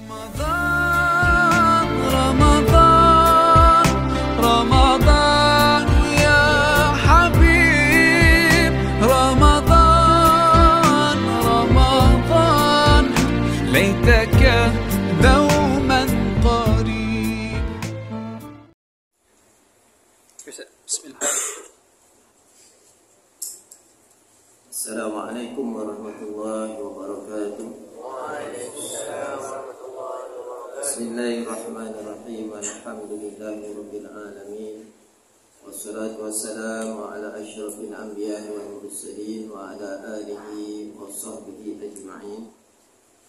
رمضان رمضان رمضان يا حبيب رمضان رمضان ليتك دوما قريب. بسم الله. السلام عليكم ورحمة الله وبركاته. بسم الله الرحمن الرحيم. الحمد لله رب العالمين والصلاة والسلام على أشرف الأنبياء والمرسلين وعلى آله وصحبه أجمعين.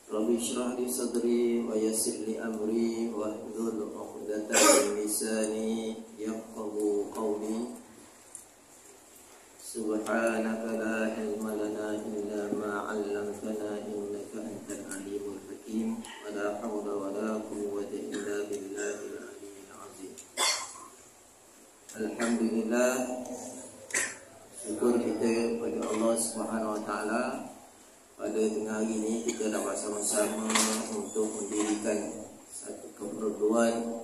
رب اشرح لي صدري ويسر لي أمري واحلل عقدة من لساني يفقهوا قولي. سبحانك لا علم لنا إلا ما علمتنا إنك أنت العليم الحكيم ولا حول ولا قوة إلا بالله العلي العظيم. Alhamdulillah, syukur kita kepada Allah Subhanahu Wa Taala. Pada tengah hari ini kita dapat sama-sama untuk mendirikan satu keperluan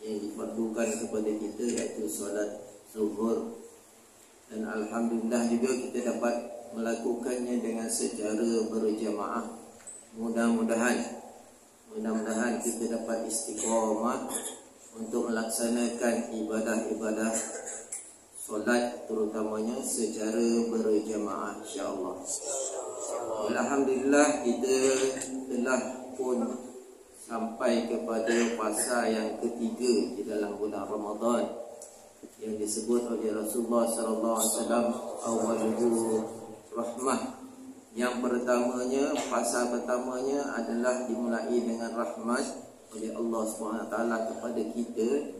yang diperlukan kepada kita, iaitu solat zuhur. Dan alhamdulillah juga kita dapat melakukannya dengan secara berjamaah. Mudah-mudahan kita dapat istiqamah untuk melaksanakan ibadah-ibadah solat terutamanya secara berjamaah, insya-Allah. Alhamdulillah kita telah pun sampai kepada fasa yang ketiga di dalam bulan Ramadan, yang disebut oleh Rasulullah sallallahu alaihi wasallam awwaluhu rahmah. Yang pertamanya, fasa pertamanya adalah dimulai dengan rahmat oleh Allah Subhanahu wa taala kepada kita.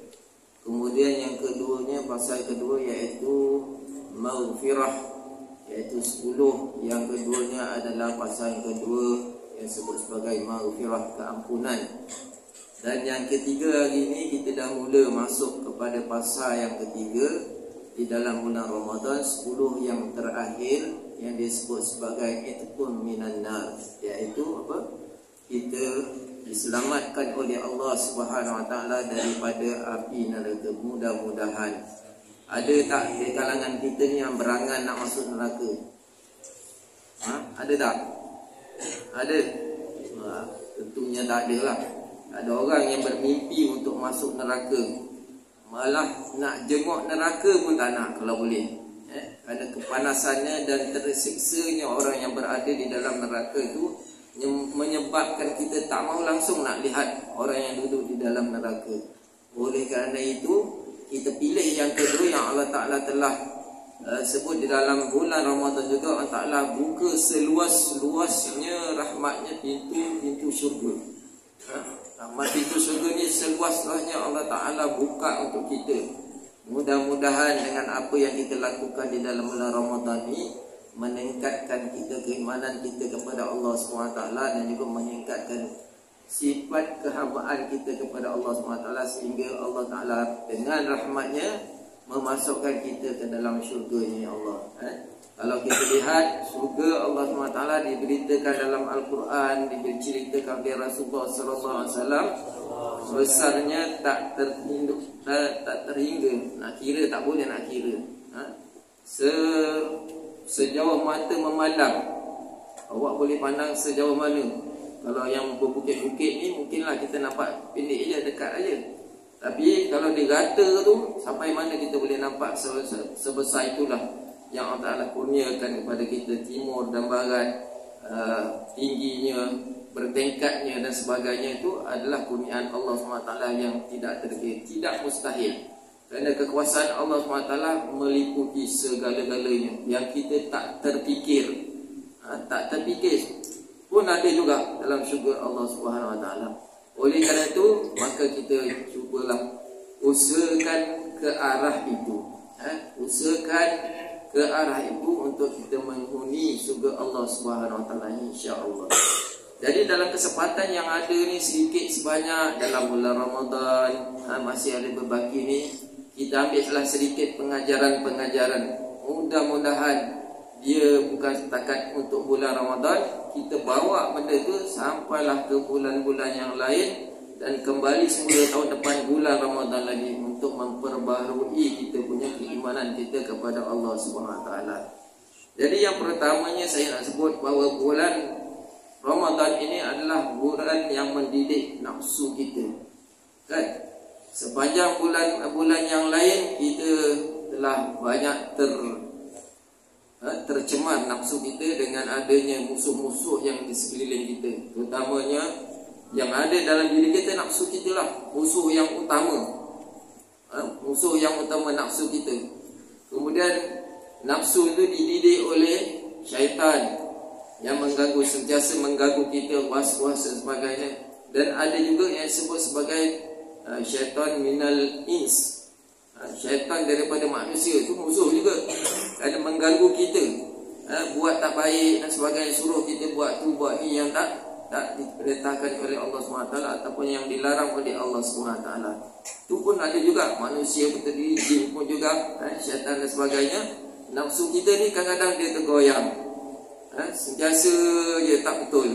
Kemudian yang keduanya, fasa kedua iaitu maghfirah, iaitu 10. Yang keduanya adalah fasa yang kedua yang disebut sebagai maghfirah, keampunan. Dan yang ketiga hari ini kita dah mula masuk kepada fasa yang ketiga di dalam bulan Ramadan, 10 yang terakhir yang disebut sebagai itqun minan nar, iaitu apa? Kita diselamatkan oleh Allah Subhanahu Wa Taala daripada api neraka. Mudah-mudahan. Ada tak di kalangan kita ni yang berangan nak masuk neraka? Ada tak? Ada? Tentunya tak ada lah. Ada orang yang bermimpi untuk masuk neraka, malah nak jenguk neraka pun tak nak kalau boleh. Kerana kepanasannya dan tersiksanya orang yang berada di dalam neraka itu menyebabkan kita tak mau langsung nak lihat orang yang duduk di dalam neraka. Oleh kerana itu kita pilih yang kedua yang Allah Ta'ala telah sebut di dalam bulan Ramadan juga. Allah Ta'ala buka seluas-luasnya rahmatnya pintu syurga. Rahmat pintu syurga ni seluas-luasnya Allah Ta'ala buka untuk kita. Mudah-mudahan dengan apa yang kita lakukan di dalam bulan Ramadan ni meningkatkan kita keimanan kita kepada Allah SWT, dan juga meningkatkan sifat kehambaan kita kepada Allah SWT, sehingga Allah Ta'ala dengan rahmatnya memasukkan kita ke dalam syurga-Nya Allah. Kalau kita lihat syurga Allah SWT diberitakan dalam Al-Quran, diceritakan oleh Rasulullah SAW, besarnya tak terhingga, nak kira tak boleh nak kira. Sejauh mata memandang, awak boleh pandang sejauh mana. Kalau yang berbukit-bukit ni mungkinlah kita nampak pendek je, dekat aja. Tapi kalau dia rata tu, sampai mana kita boleh nampak sebesar itulah yang Allah Ta'ala kurniakan kepada kita. Timur dan barat, tingginya, bertingkatnya dan sebagainya, itu adalah kurniaan Allah SWT yang tidak terkira, tidak mustahil. Kerana kekuasaan Allah SWT meliputi segala-galanya yang kita tak terfikir. Tak terfikir pun ada juga dalam syurga Allah SWT. Oleh kerana itu, maka kita cubalah usahakan ke arah itu. Usahakan ke arah itu untuk kita menghuni syurga Allah SWT, insya-Allah. Jadi dalam kesempatan yang ada ni, sedikit sebanyak dalam bulan Ramadan, masih ada berbaki ni, kita ambil salah sedikit pengajaran-pengajaran. Mudah-mudahan ia bukan setakat untuk bulan Ramadan, kita bawa benda tu sampailah ke bulan-bulan yang lain dan kembali semula tahun depan bulan Ramadan lagi untuk memperbaharui kita punya keimanan kita kepada Allah Subhanahu Wa Taala. Jadi yang pertamanya saya nak sebut bahawa bulan Ramadan ini adalah bulan yang mendidik nafsu kita. Kan? Sepanjang bulan yang lain kita telah banyak tercemar nafsu kita dengan adanya musuh-musuh yang di sekeliling kita. Terutamanya yang ada dalam diri kita, nafsu kita lah musuh yang utama. Musuh yang utama nafsu kita. Kemudian nafsu itu dididik oleh syaitan yang mengganggu, sentiasa mengganggu kita, was-was dan sebagainya. Dan ada juga yang disebut sebagai syaitan minal ins. Syaitan daripada manusia itu musuh juga. Ada mengganggu kita, buat tak baik dan sebagainya, suruh kita buat tu buat ni yang tak diperintahkan oleh Allah SWT ataupun yang dilarang oleh Allah SWT. Itu pun ada juga manusia berdiri, jin pun juga, syaitan dan sebagainya. Nafsu kita ni kadang-kadang dia tergoyang, sentiasa je tak betul,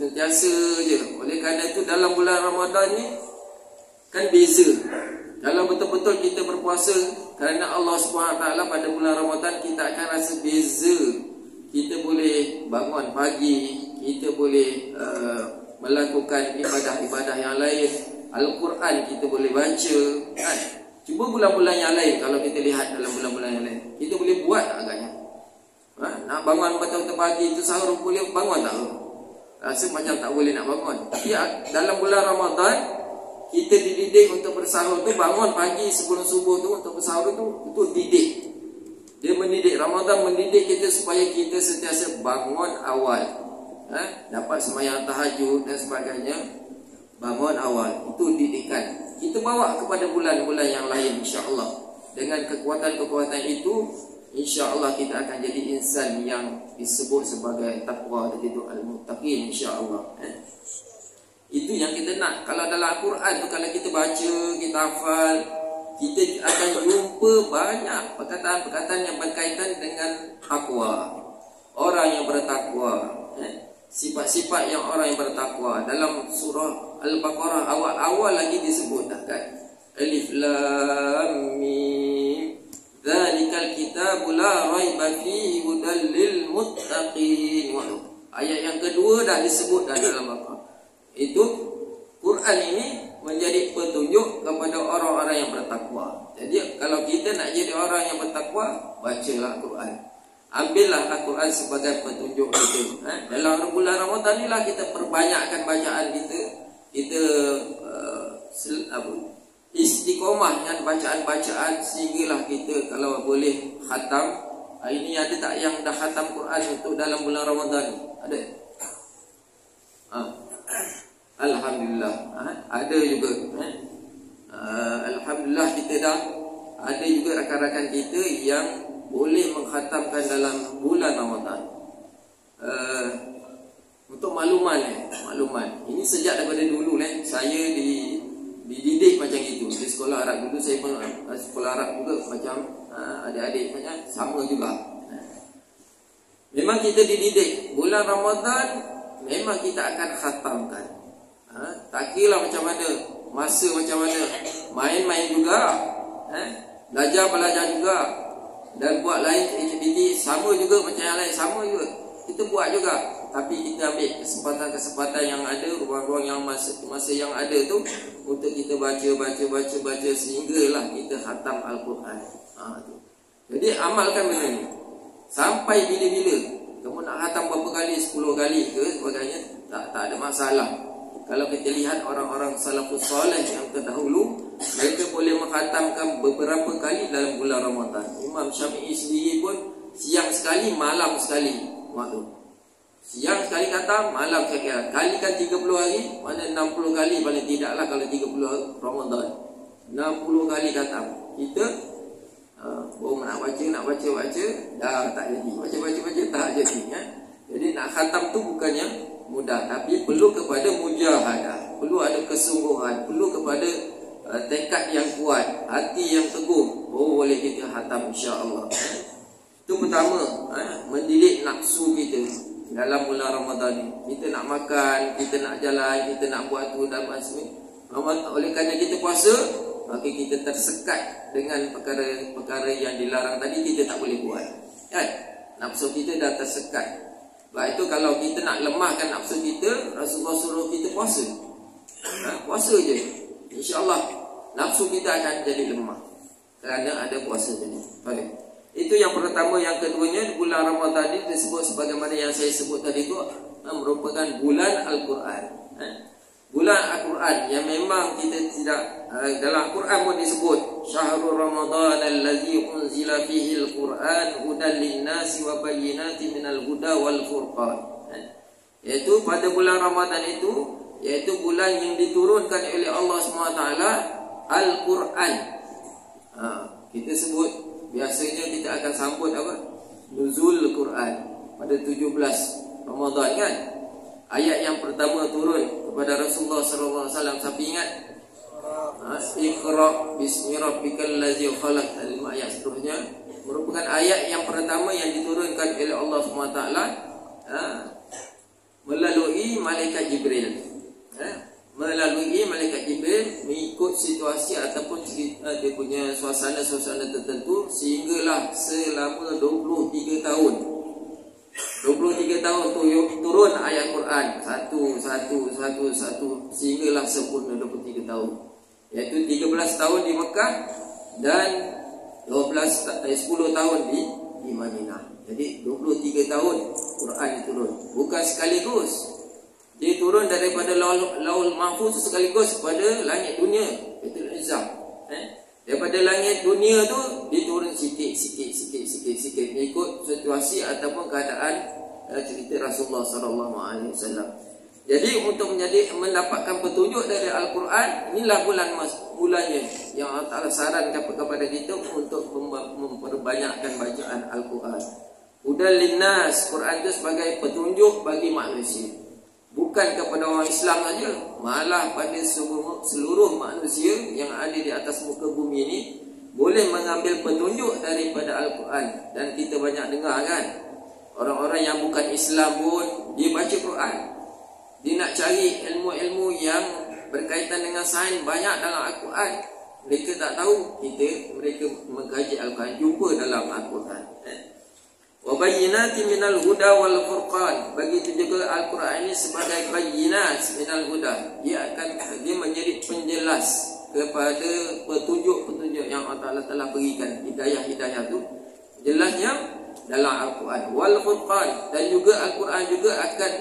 sentiasa je. Oleh kerana itu dalam bulan Ramadan ni kan beza. Kalau betul-betul kita berpuasa kerana Allah SWT pada bulan Ramadan, kita akan rasa beza. Kita boleh bangun pagi, kita boleh melakukan ibadah-ibadah yang lain. Al-Quran kita boleh baca, kan? Cuba bulan-bulan yang lain, kalau kita lihat dalam bulan-bulan yang lain, kita boleh buat tak agaknya? Nak bangun betul-betul pagi itu sahur boleh bangun tak? Rasa macam tak boleh nak bangun. Tapi dalam bulan Ramadan kita dididik untuk bersahur tu, bangun pagi sebelum subuh tu untuk bersahur tu, itu didik. Dia mendidik, Ramadan mendidik kita supaya kita sentiasa bangun awal, dapat sembahyang tahajud dan sebagainya. Bangun awal, itu didikan. Kita bawa kepada bulan-bulan yang lain, insya-Allah. Dengan kekuatan-kekuatan itu, insya-Allah kita akan jadi insan yang disebut sebagai takwa, iaitu al-muttaqin, insya-Allah. Itu yang kita nak. Kalau dalam Al-Quran tu, kalau kita baca, kita hafal, kita akan jumpa banyak perkataan-perkataan yang berkaitan dengan takwa, orang yang bertakwa, sifat-sifat yang orang yang bertakwa. Dalam surah Al-Baqarah awal-awal lagi disebut dah, kan? Alif Lam Mim, dzalikal kitabu la raiba fihi hudal lil muttaqin. Ayat yang kedua dah disebut dah dalam Baqarah. Itu Quran ini menjadi petunjuk kepada orang-orang yang bertakwa. Jadi kalau kita nak jadi orang yang bertakwa, bacalah Quran. Ambillah Al-Quran sebagai petunjuk kita. Dalam bulan Ramadan ni lah kita perbanyakkan bacaan kita. Kita istiqomah dengan bacaan-bacaan, sehinggalah kita kalau boleh khatam. Ini ada tak yang dah khatam Quran untuk dalam bulan Ramadan? Ada? Alhamdulillah, ada juga. Alhamdulillah kita dah ada juga rakan-rakan kita yang boleh mengkhatamkan dalam bulan Ramadan. Untuk makluman, ini sejak daripada dulu saya dididik macam itu. Di sekolah Arab dulu, saya pun sekolah Arab juga, macam adik-adik macam sama juga. Memang kita dididik bulan Ramadan, memang kita akan khatamkan. Tak kira macam mana, masa macam mana, main-main juga, belajar juga, dan buat lain aktiviti sama juga macam yang lain, sama juga kita buat juga. Tapi kita ambil kesempatan-kesempatan yang ada, ruang-ruang yang masa yang ada tu, untuk kita baca sehinggalah kita khatam Al-Quran. Jadi amalkan benda ni sampai bila-bila. Kamu nak khatam berapa kali, 10 kali ke sebagainya, tak ada masalah. Kalau kita lihat orang-orang salafus soleh yang terdahulu, mereka boleh mengkhatamkan beberapa kali dalam bulan Ramadan. Imam Syafi'i sendiri pun siang sekali, malam sekali. Waktu siang sekali khatam, malam saya kira kalikan 30 hari, mana 60 kali paling tidak lah. Kalau 30 Ramadan 60 kali khatam. Kita nak baca dah tak jadi, baca tak jadi. Jadi nak khatam tu bukannya mudah, tapi perlu kepada mujahadah, perlu ada kesungguhan, perlu kepada tekad yang kuat, hati yang teguh. Boleh kita khatam insya-Allah. Itu pertama, mendidik nafsu kita dalam bulan Ramadan ni. Kita nak makan, kita nak jalan, kita nak buat tu dan macam. Oleh kerana kita puasa, maka kita tersekat dengan perkara-perkara yang dilarang tadi, kita tak boleh buat. Kan? Nafsu kita dah tersekat. Sebab itu kalau kita nak lemahkan nafsu kita, Rasulullah suruh kita puasa. Puasa je. InsyaAllah nafsu kita akan jadi lemah kerana ada puasa tadi. Baik. Itu yang pertama. Yang keduanya, bulan Ramadan ini disebut sebagaimana yang saya sebut tadi itu merupakan bulan Al-Quran. Bulan Al-Quran yang memang kita tidak, dalam Al-Quran pun disebut Syahrul Ramadan allazi unzila fihi Al-Quran hudan linnasi wa bayyinatin minal huda wal furqan. Iaitu pada bulan Ramadan itu, iaitu bulan yang diturunkan oleh Allah SWT Al-Quran. Kita sebut, biasanya kita akan sambut apa? Nuzul Quran pada 17 Ramadan kan. Ayat yang pertama turun kepada Rasulullah SAW. Siapa ingat? Iqra bismi rabbikal ladzi khalaq. Ayat seterusnya merupakan ayat yang pertama yang diturunkan oleh Allah SWT melalui malaikat Jibril. Melalui malaikat Jibril mengikut situasi ataupun dia punya suasana-suasana tertentu, sehinggalah selama 23 tahun 23 tahun turun ayat Quran satu sehinggalah sempurna 23 tahun, iaitu 13 tahun di Mekah dan 10 tahun di Madinah. Jadi 23 tahun Quran turun, bukan sekaligus. Dia turun daripada Laul Mahfuz sekaligus pada langit dunia, Baitul Izzah. Daripada langit dunia tu diturun sikit mengikut situasi ataupun keadaan cerita Rasulullah SAW. Jadi untuk mendapatkan petunjuk dari Al-Quran, inilah bulannya yang Allah Ta'ala sarankan kepada kita untuk memperbanyakkan bacaan Al-Quran. Hudan linnas, Quran itu sebagai petunjuk bagi manusia. Bukan kepada orang Islam saja, malah pada seluruh manusia yang ada di atas muka bumi ini boleh mengambil petunjuk daripada Al-Quran. Dan kita banyak dengar kan, orang-orang yang bukan Islam pun dia baca Quran. Dia nak cari ilmu-ilmu yang berkaitan dengan sains, banyak dalam Al-Quran. Mereka tak tahu, mereka mengkaji Al-Quran, jumpa dalam Al-Quran. Wa bayyinatin minal huda wal furqan. Begitu juga Al-Quran ini sebagai bayyinat minal huda. Dia menjadi penjelas kepada petunjuk-petunjuk yang Allah telah berikan, hidayah-hidayah itu jelasnya dalam Al-Quran. Wal furqan, dan juga Al-Quran juga akan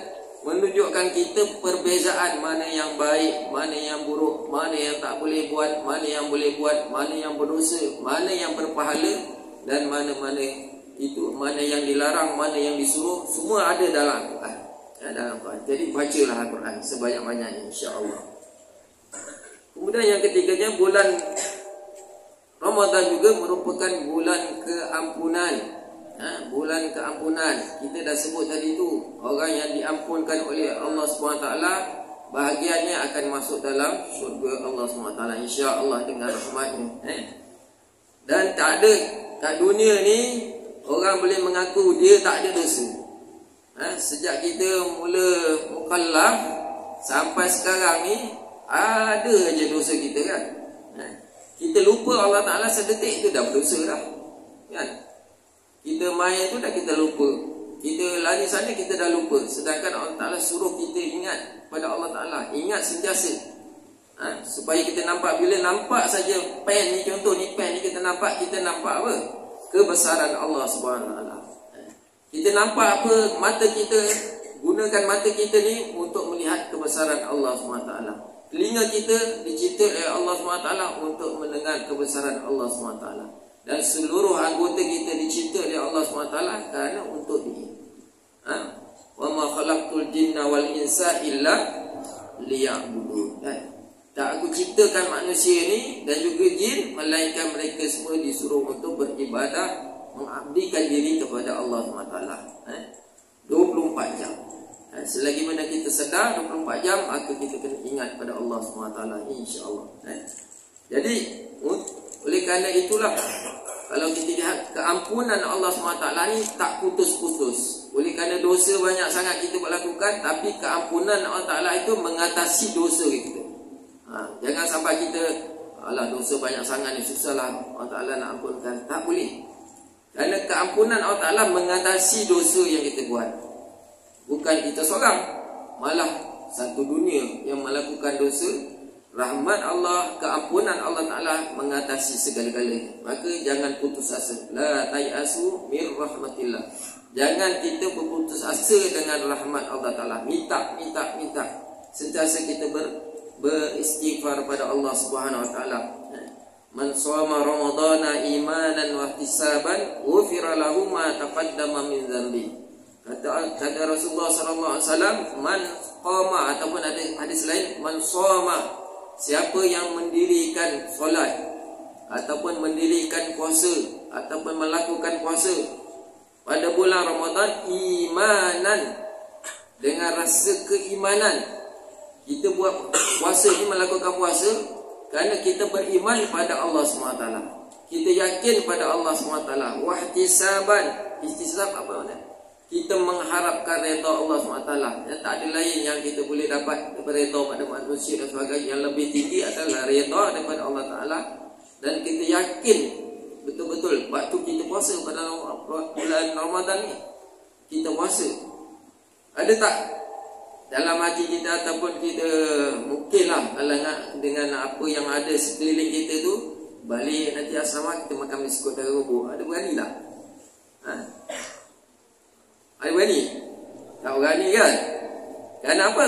menunjukkan kita perbezaan mana yang baik, mana yang buruk, mana yang tak boleh buat, mana yang boleh buat, mana yang berdosa, mana yang berpahala, dan mana-mana itu, mana yang dilarang, mana yang disuruh, semua ada dalam Al-Quran. Dalam Al-Quran. Jadi bacalah Al-Quran sebanyak-banyaknya, insya-Allah. Kemudian yang ketiganya, bulan Ramadan juga merupakan bulan keampunan. Bulan keampunan. Kita dah sebut tadi tu, orang yang diampunkan oleh Allah SWT bahagiannya akan masuk dalam syurga Allah SWT, insya-Allah, dengan rahmatnya. Dan tak ada kat dunia ni orang boleh mengaku dia tak ada dosa. Sejak kita mula mukallaf sampai sekarang ni, ada aja dosa kita kan. Kita lupa Allah Ta'ala sedetik tu dah berdosa dah kan. Kita main tu dah kita lupa, kita lari sana kita dah lupa. Sedangkan Allah Ta'ala suruh kita ingat pada Allah Ta'ala, ingat sentiasa. Supaya kita nampak, bila nampak saja pen ni, contoh ni pen ni kita nampak apa? Kebesaran Allah SWT. Kita nampak apa? Mata kita, gunakan mata kita ni untuk melihat kebesaran Allah SWT. Telinga kita dicipta oleh Allah SWT untuk mendengar kebesaran Allah SWT. Dan seluruh anggota kita dicipta oleh Allah SWT kerana untuk dia. Wa ma khalaqtul jinna wal insa illa liya'budun. Tak aku ciptakan manusia ni dan juga jin, melainkan mereka semua disuruh untuk beribadah, mengabdikan diri kepada Allah SWT. 24 jam. Selagi mana kita sedar 24 jam, maka kita kena ingat pada Allah SWT, insya-Allah. Jadi oleh kerana itulah, kalau kita lihat keampunan Allah SWT ni tak putus-putus. Oleh kerana dosa banyak sangat kita buat lakukan, tapi keampunan Allah Ta'ala itu mengatasi dosa kita. Jangan sampai kita, alah dosa banyak sangat ni, susahlah Allah Ta'ala nak ampunkan. Tak boleh. Kerana keampunan Allah Ta'ala mengatasi dosa yang kita buat. Bukan kita seorang, malah satu dunia yang melakukan dosa. Rahmat Allah, keampunan Allah Ta'ala mengatasi segala-galanya. Maka jangan putus asa. La tayasu mir rahmatillah. Jangan kita berputus asa dengan rahmat Allah Ta'ala. Minta. Sentiasa kita beristighfar pada Allah Subhanahu Wa Ta'ala. Man shoma ramadana imanan wa ihtisaban ghufira lahu ma taqaddama min dhanbi. Kata Rasulullah sallallahu alaihi wasallam, man qama, ataupun ada hadis lain, man shoma, siapa yang mendirikan solat ataupun mendirikan puasa ataupun melakukan puasa pada bulan Ramadan imanan, dengan rasa keimanan. Kita buat puasa ni, melakukan puasa kerana kita beriman pada Allah SWT. Kita yakin pada Allah SWT. Wahtisaban, ihtisab apa makna? Kita mengharapkan redha Allah SWT. Ya, tak ada lain yang kita boleh dapat daripada redha pada manusia dan sebagainya. Yang lebih tinggi adalah redha daripada Allah Ta'ala. Dan kita yakin betul-betul waktu kita puasa pada bulan Ramadan ni, kita puasa, ada tak dalam hati kita ataupun kita mungkinlah kalau dengan apa yang ada sekeliling kita tu, balik nanti asrama kita makan biskut dan rubuk, ada berani tak? Ada berani? Tak berani kan? Kenapa?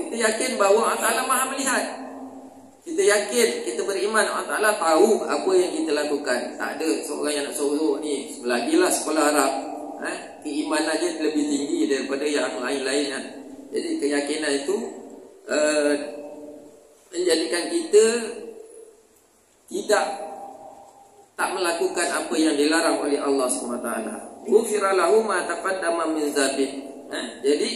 Kita yakin bahawa Allah Ta'ala Maha melihat. Kita yakin, kita beriman Allah Ta'ala tahu apa yang kita lakukan. Tak ada seorang yang nak sorok ni, lagilah sekolah Arab, keimanan dia lebih tinggi daripada yang lain-lain kan? Jadi keyakinan itu menjadikan kita tak melakukan apa yang dilarang oleh Allah SWT. Ghufira lahu ma taqaddama min dzambih. Jadi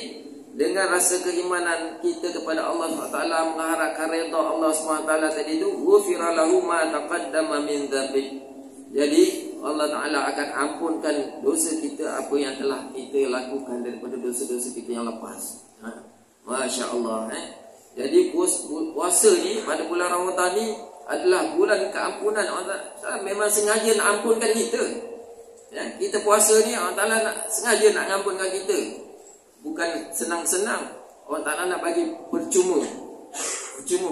dengan rasa keimanan kita kepada Allah SWT, mengharapkan redha Allah SWT tadi itu, ghufira lahu ma taqaddama min dzambih. Jadi Allah Ta'ala akan ampunkan dosa kita, apa yang telah kita lakukan daripada dosa-dosa kita yang lepas. Masya Allah. Jadi puasa ni pada bulan Ramadan ni adalah bulan keampunan. Allah Ta'ala memang sengaja nak ampunkan kita. Kita puasa ni Allah Ta'ala sengaja nak ampunkan kita. Bukan senang-senang. Allah Ta'ala nak bagi percuma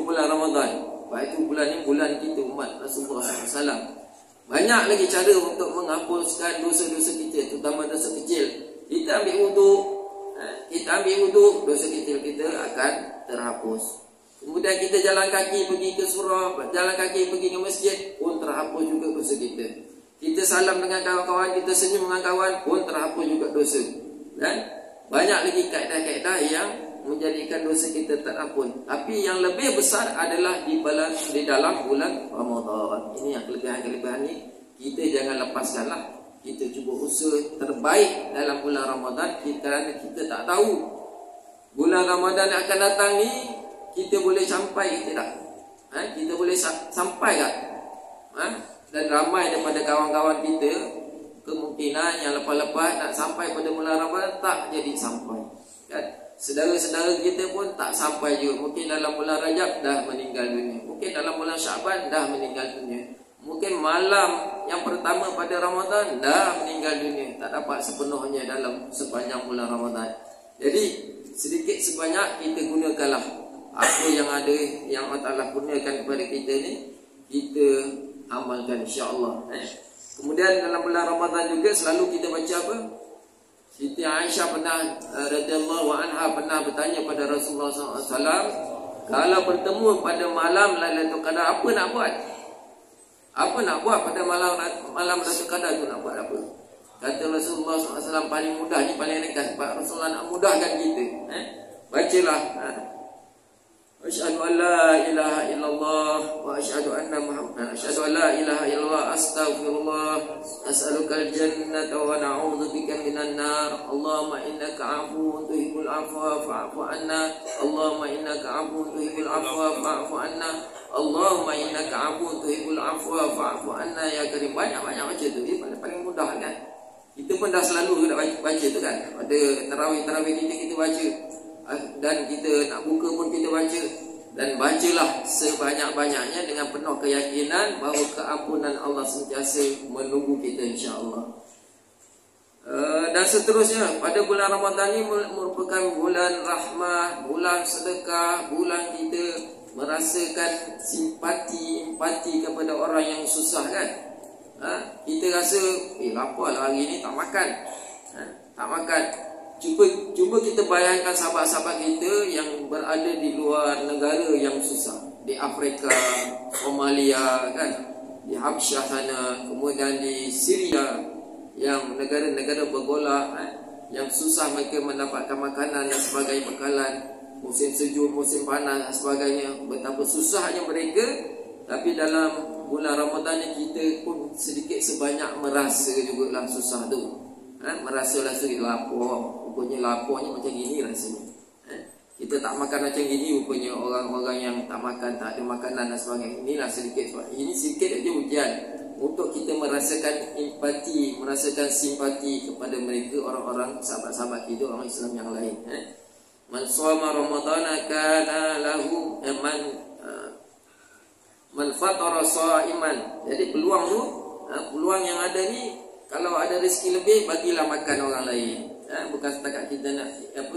bulan Ramadan. Baik itu bulan ni bulan kita umat Rasulullah SAW. Banyak lagi cara untuk menghapuskan dosa-dosa kita, terutama dosa kecil. Kita ambil wuduk, dosa kecil kita akan terhapus. Kemudian kita jalan kaki pergi ke surau, jalan kaki pergi ke masjid, pun terhapus juga dosa kita. Kita salam dengan kawan-kawan, kita senyum dengan kawan, pun terhapus juga dosa. Dan banyak lagi kaedah-kaedah yang menjadikan dosa kita terampun. Tapi yang lebih besar adalah di dalam bulan Ramadan. Ini yang kelebihan-kelebihan ni kita jangan lepaskanlah. Kita cuba usaha terbaik dalam bulan Ramadan, kerana kita tak tahu bulan Ramadan yang akan datang ni kita boleh sampai ke tidak. Kita boleh sampai tak? Dan ramai daripada kawan-kawan kita kemungkinan yang lepas-lepas nak sampai pada bulan Ramadan tak jadi sampai, kan? Saudara-saudara kita pun tak sampai juga. Mungkin dalam bulan Rajab dah meninggal dunia, mungkin dalam bulan Syaban dah meninggal dunia, mungkin malam yang pertama pada Ramadan dah meninggal dunia, tak dapat sepenuhnya dalam sepanjang bulan Ramadan. Jadi sedikit sebanyak kita gunakanlah apa yang ada, yang Allah Ta'ala kurniakan kepada kita ni, kita amalkan insya-Allah. Kemudian dalam bulan Ramadan juga selalu kita baca apa? Siti Aisyah radhiyallahu anha pernah bertanya pada Rasulullah SAW, kalau bertemu pada malam Lailatul Qadar, apa nak buat? Apa nak buat pada malam Lailatul Qadar tu, nak buat apa? Kata Rasulullah SAW, paling mudah ni, paling ringkas. Rasulullah nak mudahkan kita. Bacalah. Asyhadu an la ilaha illallah wa asyhadu anna Muhammad, asyhadu an la ilaha illallah, astaghfirullah, as'alukal jannata wa na'udzubika minan nar. Allahumma innaka 'afuwun tuhibbul 'afwa fa'fu 'anna. Allahumma innaka 'afuwun tuhibbul 'afwa fa'fu 'anna. Allahumma innaka 'afuwun tuhibbul 'afwa fa'fu 'anna ya karim. Banyak-banyak baca tu, paling mudah kan. Kita pun dah selalu baca tu kan. Pada tarawih kita baca. Dan kita nak buka pun kita baca. Dan bacalah sebanyak-banyaknya dengan penuh keyakinan bahawa keampunan Allah sentiasa menunggu kita, insya-Allah. Dan seterusnya, pada bulan Ramadan ini merupakan bulan rahmah, bulan sedekah, bulan kita merasakan simpati, empati kepada orang yang susah kan. Kita rasa, laparlah hari ni tak makan. Tak makan. Cuba kita bayangkan sahabat-sahabat kita yang berada di luar negara yang susah. Di Afrika, Somalia kan, di Habsyah sana, kemudian di Syria, yang negara-negara bergolak, yang susah mereka mendapatkan makanan dan sebagainya, bekalan, musim sejuk, musim panas dan sebagainya. Betapa susahnya mereka. Tapi dalam bulan Ramadan ni kita pun sedikit sebanyak merasa jugalah susah tu. Merasalah sedikit lapar. Rupanya laparnya macam gini rasanya. Kita tak makan macam gini rupanya orang-orang yang tak makan, tak ada makanan dan sebagainya. Inilah sedikit. Ini sedikit aja ujian untuk kita merasakan empati, merasakan simpati kepada mereka, orang-orang sahabat-sahabat kita, orang Islam yang lain. Man shoma ramadana kana lahu man fatara shaiman. Jadi peluang tu, peluang yang ada ni, kalau ada rezeki lebih, bagilah makan orang lain. Bukan setakat kita nak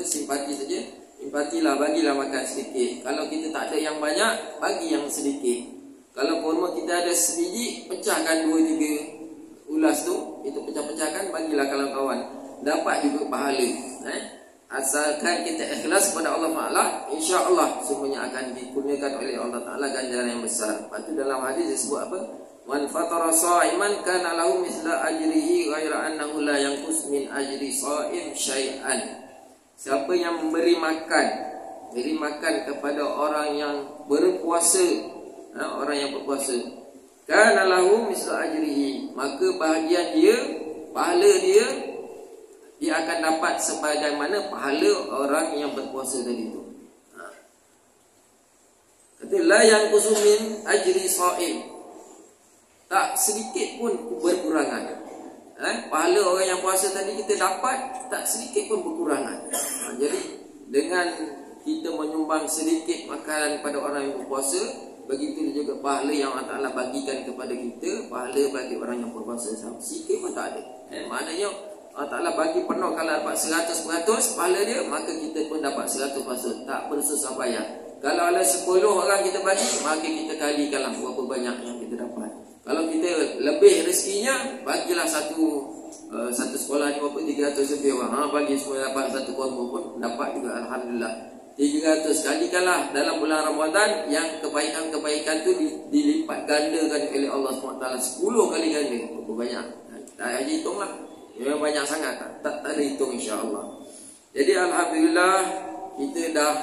simpati saja. Empatilah, bagilah makan sedikit. Kalau kita tak ada yang banyak, bagi yang sedikit. Kalau kurma kita ada sebiji, pecahkan 2-3 ulas tu, itu pecah-pecahkan, bagilah kawan-kawan. Dapat juga pahala. Asalkan kita ikhlas kepada Allah Ta'ala, insya-Allah semuanya akan dikurniakan oleh Allah Ta'ala ganjaran yang besar. Lepas tu dalam hadis disebut apa? Man fatara sha'iman kana lahu mithla ajrihi ghaira annahu la yanqus min ajri sha'im syai'an. Siapa yang beri makan kepada orang yang berpuasa, orang yang berpuasa, kana lahu mithla ajrihi, maka bahagian dia, pahala dia akan dapat sebagaimana pahala orang yang berpuasa tadi itu. Kata la yanqusu min ajri sha'im, tak sedikit pun berkurangan. Pahala orang yang puasa tadi kita dapat, tak sedikit pun berkurangan. Jadi dengan kita menyumbang sedikit makanan pada orang yang berpuasa, begitu juga pahala yang Allah Ta'ala bagikan kepada kita, pahala bagi orang yang berpuasa sedikit pun tak ada. Maknanya Allah Ta'ala bagi penuh. Kalau dapat 100% pahala dia, maka kita pun dapat 100%. Tak bersusah payah. Kalau ada 10 orang kita bagi, maka kita kalikanlah berapa banyak yang kita dapat. Kalau kita lebih rezekinya, bagilah satu sekolah ni berapa, 300 lebih orang. Bagi semua dapat satu korma pun dapat juga, alhamdulillah. 300 kalikanlah dalam bulan Ramadan, yang kebaikan-kebaikan tu dilipat gandakan oleh Allah SWT 10 kali ganda. Berapa banyak? Tak ada hitunglah. Memang banyak sangat, tak ada hitung, insya-Allah. Jadi alhamdulillah kita dah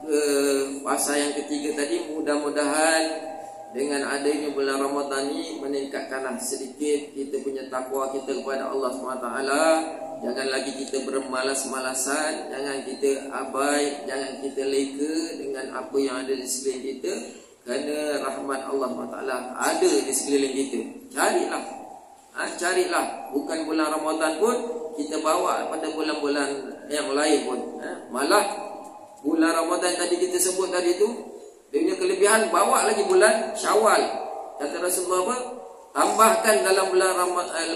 ke fasa yang ketiga tadi. Mudah-mudahan dengan adanya bulan Ramadan ni meningkatkanlah sedikit kita punya takwa kita kepada Allah SWT. Jangan lagi kita bermalas-malasan, jangan kita abai, jangan kita leka dengan apa yang ada di sekeliling kita, kerana rahmat Allah SWT ada di sekeliling kita. Carilah, bukan bulan Ramadan pun kita bawa pada bulan-bulan yang lain pun. Malah bulan Ramadan tadi kita sebut tadi tu, dia punya kelebihan, bawa lagi bulan Syawal. Kata Rasulullah apa? Tambahkan dalam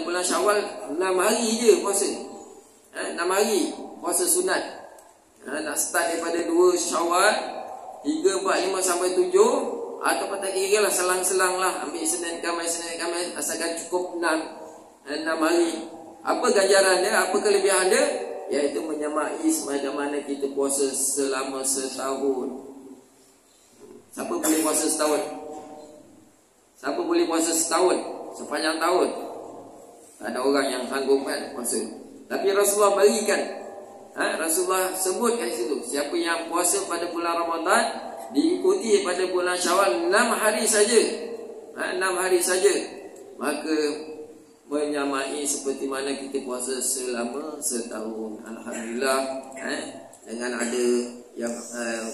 bulan Syawal 6 hari je puasa. 6 hari puasa sunat. Nak start daripada 2 Syawal, 3, 4, 5 sampai 7, ataupun tak kira lah, selang-selang lah. Ambil Senin Khamis, asalkan cukup 6 hari. Apa ganjaran dia? Apa kelebihan dia? Iaitu menyamai semacam mana kita puasa selama setahun. Siapa boleh puasa setahun? Siapa boleh puasa setahun? Sepanjang tahun? Tak ada orang yang sanggup kan puasa. Tapi Rasulullah berikan, Rasulullah sebut kat situ, siapa yang puasa pada bulan Ramadan diikuti pada bulan Syawal 6 hari saja, 6 hari saja, maka menyamai seperti mana kita puasa selama setahun. Alhamdulillah, dengan ada yang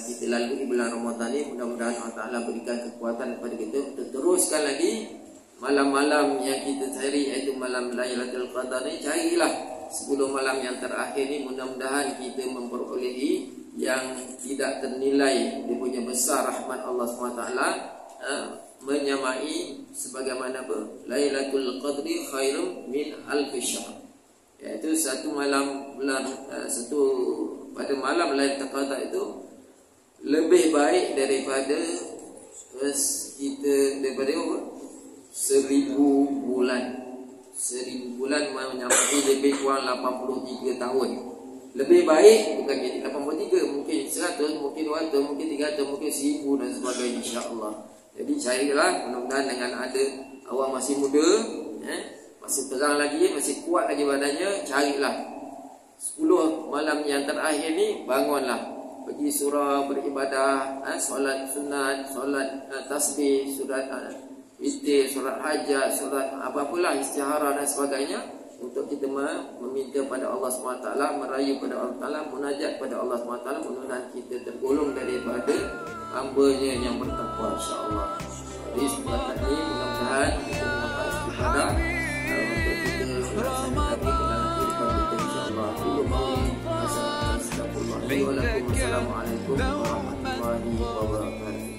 kita lalui bulan Ramadan ni, mudah-mudahan Allah Ta'ala berikan kekuatan kepada kita untuk teruskan lagi malam-malam yang kita cari, iaitu malam Lailatul Qadar ni, carilah 10 malam yang terakhir ni. Mudah-mudahan kita memperolehi yang tidak ternilai dia punya besar rahmat Allah SWT, menyamai sebagaimana apa, Lailatul Qadri khairum min alfi syahr, iaitu satu malam bulan, pada malam Lailatul Qadar itu lebih baik daripada daripada 1000 bulan. 1000 bulan menyamai lebih kurang 83 tahun. Lebih baik bukan jadi 83, mungkin 100, mungkin 200, mungkin 300, mungkin 1000 dan sebagainya, insya-Allah. Jadi carilah, mudah-mudahan dengan ada awak masih muda, masih terang lagi, masih kuat lagi badannya, carilah 10 malam yang terakhir ni, bangunlah, pergi surau, beribadah, solat sunat, solat tasbih, surat witir, surat hajat, surat apa-apalah, istiharah dan sebagainya, untuk kita meminta pada Allah SWT, merayu pada Allah SWT, munajat pada Allah SWT. Mudah-mudahan kita tergolong daripada hamba-Nya yang bertakwa, insya-Allah. Jadi setakat ini mudah-mudahan kita mendapat istifadah untuk kita melaksanakan dalam kehidupan kita, insya-Allah. Assalamualaikum warahmatullahi wabarakatuh.